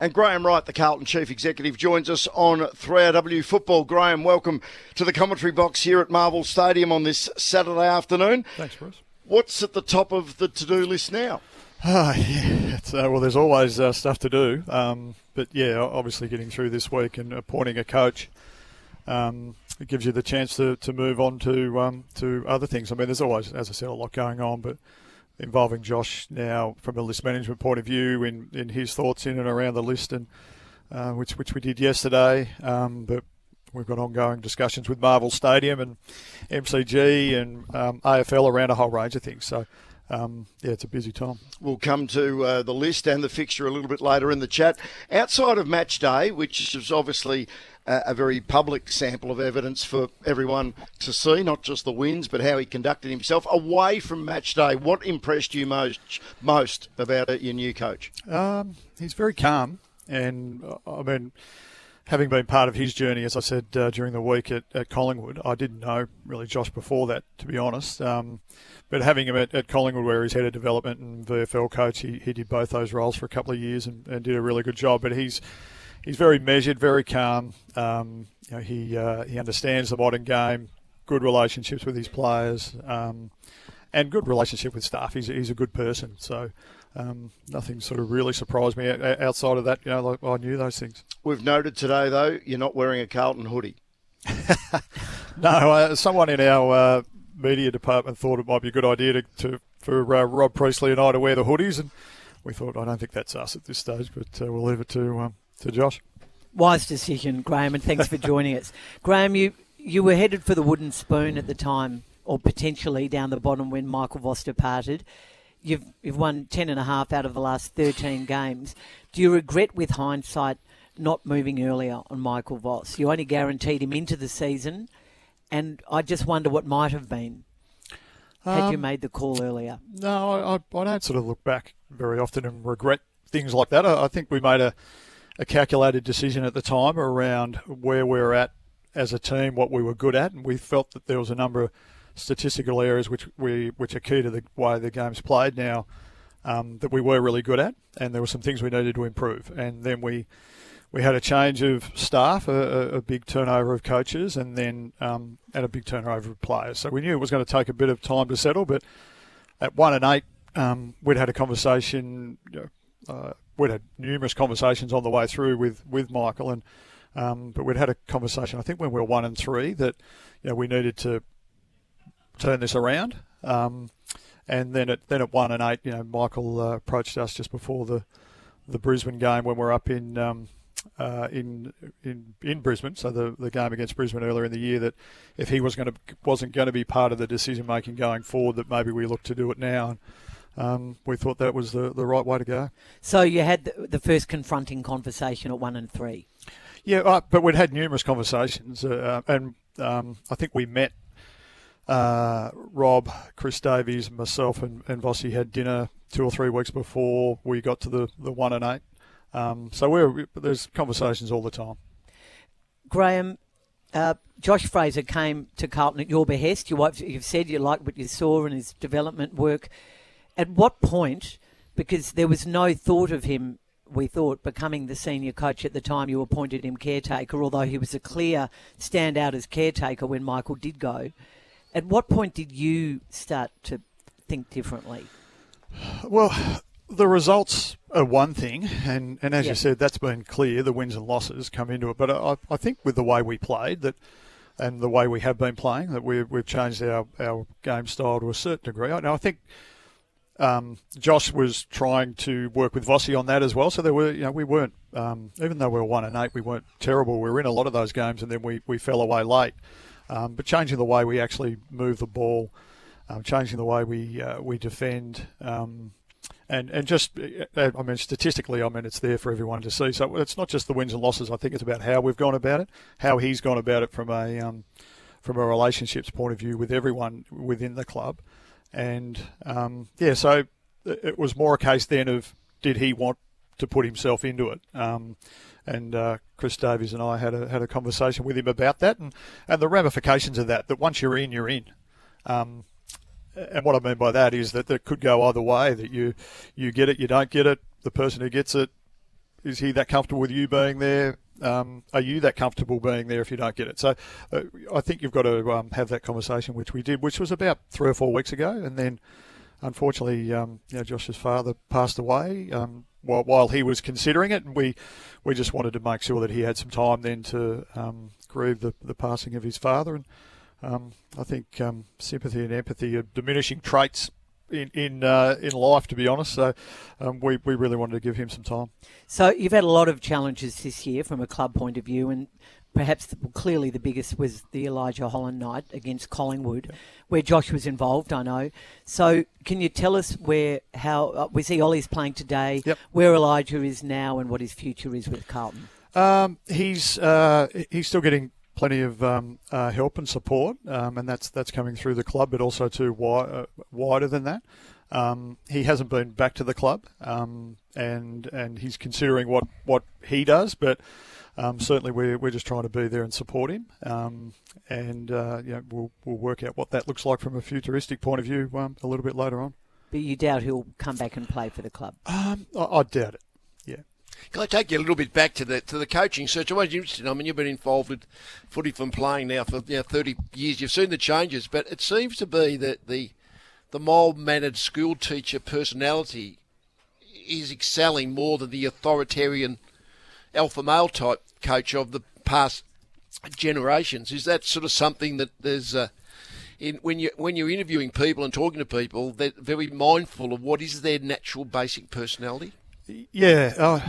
And Graham Wright, the Carlton Chief Executive, joins us on 3RW Football. Graham, welcome to the commentary box here at Marvel Stadium on this Saturday afternoon. Thanks, Bruce. What's at the top of the to-do list now? Well, there's always stuff to do. But, yeah, obviously getting through this week and appointing a coach, it gives you the chance to move on to other things. I mean, there's always, as I said, a lot going on, but involving Josh now from a list management point of view in his thoughts in and around the list, and which we did yesterday. But we've got ongoing discussions with Marvel Stadium and MCG and AFL around a whole range of things. So, it's a busy time. We'll come to the list and the fixture a little bit later in the chat. Outside of match day, which is obviously a very public sample of evidence for everyone to see, not just the wins, but how he conducted himself. Away from match day, what impressed you most about your new coach? He's very calm, and I mean, having been part of his journey, as I said during the week at Collingwood, I didn't know really Josh before that, to be honest. But having him at Collingwood, where he's head of development and VFL coach, he did both those roles for a couple of years and did a really good job. But he's very measured, very calm. He understands the modern game, good relationships with his players, and good relationship with staff. He's a good person. So nothing sort of really surprised me outside of that. I knew those things. We've noted today, though, you're not wearing a Carlton hoodie. No, someone in our media department thought it might be a good idea for Rob Priestley and I to wear the hoodies, and we thought, I don't think that's us at this stage, but we'll leave it to Josh. Wise decision, Graham, and thanks for joining us. Graham, you were headed for the wooden spoon at the time, or potentially down the bottom when Michael Voss departed. You've won 10.5 out of the last 13 games. Do you regret, with hindsight, not moving earlier on Michael Voss? You only guaranteed him into the season, and I just wonder what might have been had you made the call earlier. No, I don't sort of look back very often and regret things like that. I think we made a calculated decision at the time around where we're at as a team, what we were good at, and we felt that there was a number of statistical areas which are key to the way the game's played now that we were really good at, and there were some things we needed to improve. And then we had a change of staff, a big turnover of coaches, and then and a big turnover of players. So we knew it was going to take a bit of time to settle, but at 1-8, we'd had a conversation. We'd had numerous conversations on the way through with Michael, and but we'd had a conversation, I think, when we were 1-3, that we needed to turn this around. And then at 1-8, Michael approached us just before the Brisbane game when we're up in Brisbane, so the game against Brisbane earlier in the year, that if he wasn't going to be part of the decision making going forward, that maybe we look to do it now. And we thought that was the right way to go. So you had the first confronting conversation at 1-3. Yeah, but we'd had numerous conversations, and I think we met Rob, Chris Davies, myself, and Vossi had dinner 2 or 3 weeks before we got to the 1-8. So there's conversations all the time. Graham, Josh Fraser came to Carlton at your behest. You've said you liked what you saw in his development work. At what point, because there was no thought of him, we thought, becoming the senior coach at the time you appointed him caretaker, although he was a clear standout as caretaker when Michael did go, at what point did you start to think differently? Well, the results are one thing, and as you said, that's been clear. The wins and losses come into it. But I think with the way we played, and the way we have been playing, that we've changed our game style to a certain degree. Now, I think Josh was trying to work with Vossi on that as well. So there were, we weren't, even though we were 1-8, we weren't terrible. We were in a lot of those games, and then we fell away late. But changing the way we actually move the ball, changing the way we defend, and just, I mean, statistically, it's there for everyone to see. So it's not just the wins and losses. I think it's about how we've gone about it, how he's gone about it from a relationships point of view with everyone within the club. And, so it was more a case then of, did he want to put himself into it? And Chris Davies and I had a conversation with him about that, and the ramifications of that once you're in, you're in. And what I mean by that is that could go either way, that you get it, you don't get it. The person who gets it is he that comfortable with you being there? Are you that comfortable being there if you don't get it? So I think you've got to have that conversation, which we did, which was about 3 or 4 weeks ago. And then, unfortunately, Josh's father passed away while he was considering it. And we just wanted to make sure that he had some time then to grieve the passing of his father. And I think sympathy and empathy are diminishing traits in life, to be honest. So we really wanted to give him some time. So you've had a lot of challenges this year from a club point of view, and perhaps clearly the biggest was the Elijah Hollands night against Collingwood, where Josh was involved, I know. So can you tell us how we see Ollie's playing today, where Elijah is now, and what his future is with Carlton? He's still getting plenty of help and support, and that's coming through the club, but also too wider than that. He hasn't been back to the club, and he's considering what he does, but certainly we're just trying to be there and support him, and we'll work out what that looks like from a futuristic point of view a little bit later on. But you doubt he'll come back and play for the club? I doubt it. Yeah. Can I take you a little bit back to the coaching search? I'm always interested. I mean, you've been involved with footy from playing now for 30 years. You've seen the changes, but it seems to be that the mild-mannered school teacher personality is excelling more than the authoritarian alpha male type coach of the past generations. Is that sort of something that there's when you're interviewing people and talking to people, they're very mindful of what is their natural basic personality? Yeah,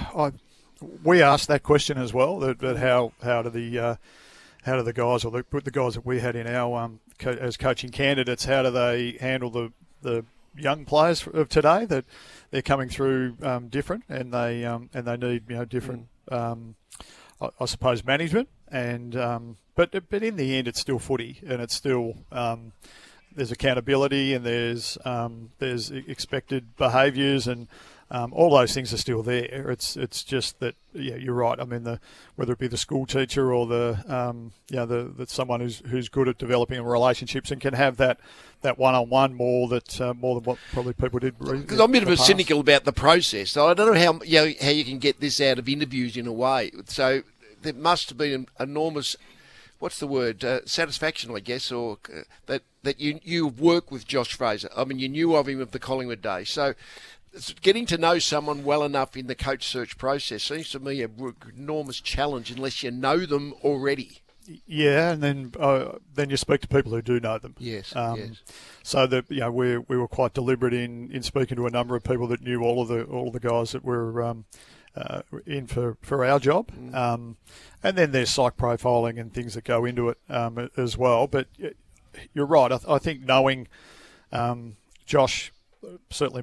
we asked that question as well. That how do the guys, or the guys that we had in our as coaching candidates, how do they handle the young players of today? That they're coming through different, and they need different, I suppose, management. And but in the end, it's still footy, and it's still there's accountability, and there's expected behaviours, and all those things are still there. It's just that, you're right. I mean, whether it be the school teacher or the someone who's good at developing relationships and can have that one-on-one more than what probably people did. Because I'm a bit of cynical about the process. So I don't know how you can get this out of interviews in a way. So there must have been an enormous, what's the word, satisfaction, I guess, or that you work with Josh Fraser. I mean, you knew of him of the Collingwood days. So getting to know someone well enough in the coach search process seems to me an enormous challenge unless you know them already. Yeah, and then you speak to people who do know them. Yes. So that we were quite deliberate in speaking to a number of people that knew all of the guys that were in for our job, and then there's psych profiling and things that go into it as well. But you're right. I think knowing Josh. Certainly,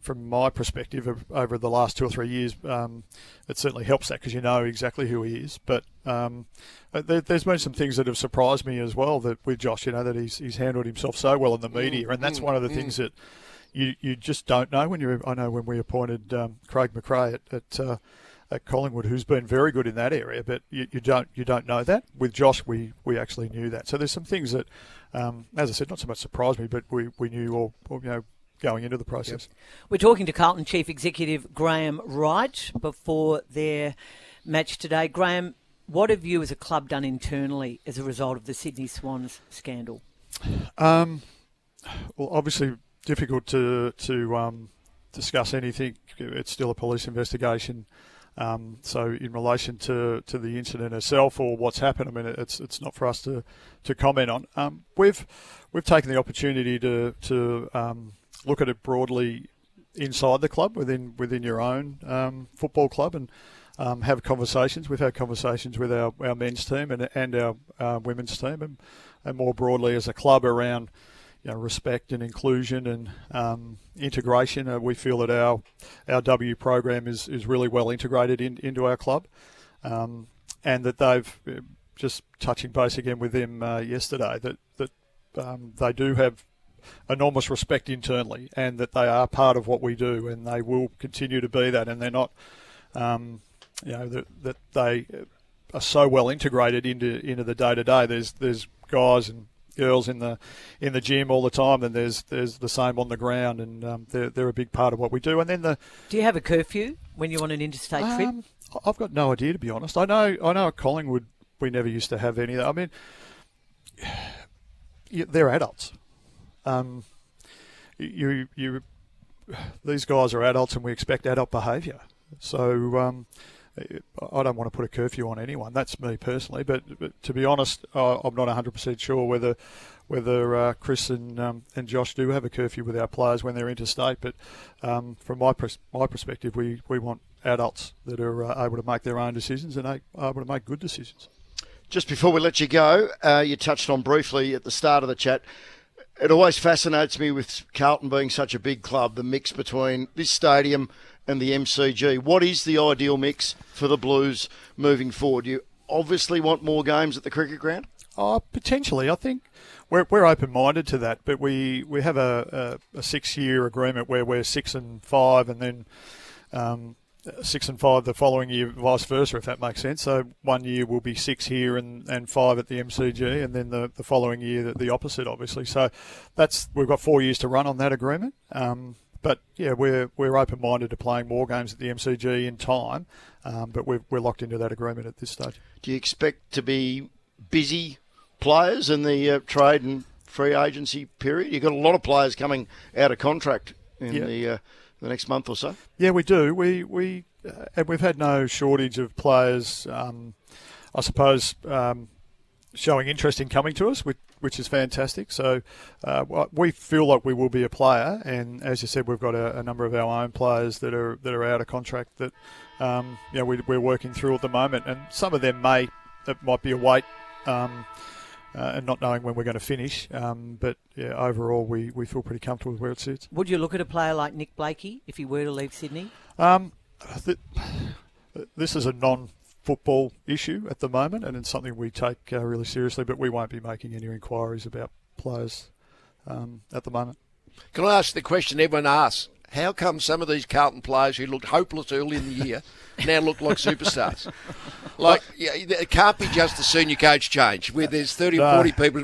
from my perspective, over the last 2 or 3 years, it certainly helps that because you know exactly who he is. But there's been some things that have surprised me as well. That with Josh, that he's handled himself so well in the media, and that's one of the things that you just don't know I know when we appointed Craig McRae at Collingwood, who's been very good in that area, but you don't know that. With Josh, we actually knew that. So there's some things that, as I said, not so much surprised me, but we knew or going into the process. Yep. We're talking to Carlton Chief Executive Graham Wright before their match today. Graham, what have you as a club done internally as a result of the Sydney Swans scandal? Well, obviously difficult to discuss anything. It's still a police investigation. So in relation to the incident itself or what's happened, I mean, it's not for us to comment on. We've taken the opportunity to look at it broadly inside the club, within your own football club, and have conversations. We've had conversations with our men's team and our women's team, and more broadly as a club around respect and inclusion and integration. We feel that our W program is really well integrated into our club, and that they've, just touching base again with them yesterday, that they do have enormous respect internally, and that they are part of what we do, and they will continue to be that, and they're not, that they are so well integrated into the day-to-day. There's guys and girls in the gym all the time, then there's the same on the ground, and they're a big part of what we do. And then do you have a curfew when you're on an interstate trip? I've got no idea, to be honest. I know at Collingwood we never used to have any of that. I mean, they're adults. These guys are adults, and we expect adult behaviour. So I don't want to put a curfew on anyone. That's me personally. But to be honest, I'm not 100% sure whether Chris and Josh do have a curfew with our players when they're interstate. But from my perspective, we want adults that are able to make their own decisions and able to make good decisions. Just before we let you go, you touched on briefly at the start of the chat. It always fascinates me with Carlton being such a big club, the mix between this stadium and the MCG. What is the ideal mix for the Blues moving forward? You obviously want more games at the cricket ground? Potentially. I think we're open-minded to that, but we have a 6-year agreement where we're 6 and 5, and then 6 and 5 the following year, vice versa, if that makes sense. So 1 year will be 6 here and 5 at the MCG, and then the following year the opposite, obviously. So we've got 4 years to run on that agreement. But yeah, we're open-minded to playing more games at the MCG in time, but we're locked into that agreement at this stage. Do you expect to be busy players in the trade and free agency period? You've got a lot of players coming out of contract in the next month or so. Yeah, we do. And we've had no shortage of players, I suppose, showing interest in coming to us, which is fantastic. So we feel like we will be a player, and as you said, we've got a number of our own players that are out of contract that we're working through at the moment, and some of them might be a wait. And not knowing when we're going to finish. But yeah, overall, we feel pretty comfortable with where it sits. Would you look at a player like Nick Blakey if he were to leave Sydney? This is a non-football issue at the moment, and it's something we take really seriously, but we won't be making any inquiries about players at the moment. Can I ask the question everyone asks? How come some of these Carlton players who looked hopeless early in the year now look like superstars? Like, it can't be just the senior coach change where there's 30 or 40 people.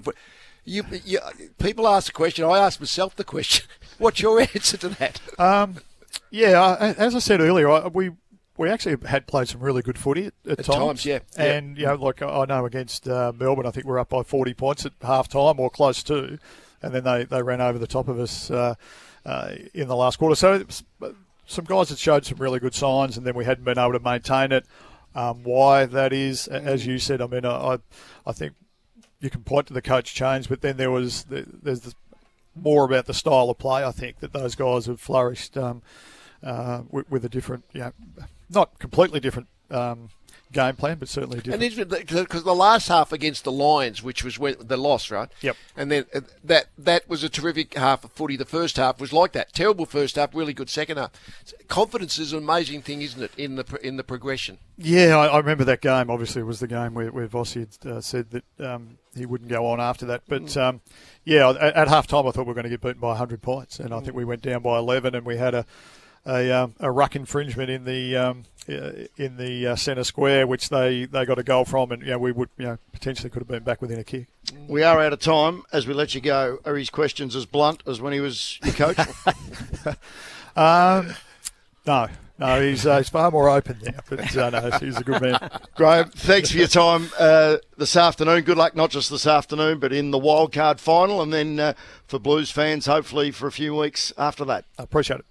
People ask the question. I ask myself the question. What's your answer to that? As I said earlier, we actually had played some really good footy at times. Yeah. And, like I know against Melbourne, I think we're up by 40 points at half-time or close to, and then they ran over the top of us in the last quarter. So some guys that showed some really good signs, and then we hadn't been able to maintain it. Why that is, as you said, I mean, I think you can point to the coach change, but then there's more about the style of play. I think that those guys have flourished with a different, not completely different game plan, but certainly different. And because the last half against the Lions, which was the loss, right? Yep. And then that was a terrific half of footy. The first half was like that. Terrible first half, really good second half. Confidence is an amazing thing, isn't it, in the progression? Yeah, I remember that game. Obviously, it was the game where Voss had said that he wouldn't go on after that. But, at half-time, I thought we were going to get beaten by 100 points. And I think we went down by 11, and we had a ruck infringement in the centre square, which they got a goal from, and we would potentially could have been back within a kick. We are out of time. As we let you go, are his questions as blunt as when he was your coach? No, he's far more open now. But no, he's a good man. Graham, thanks for your time this afternoon. Good luck, not just this afternoon, but in the wildcard final, and then for Blues fans, hopefully for a few weeks after that. I appreciate it.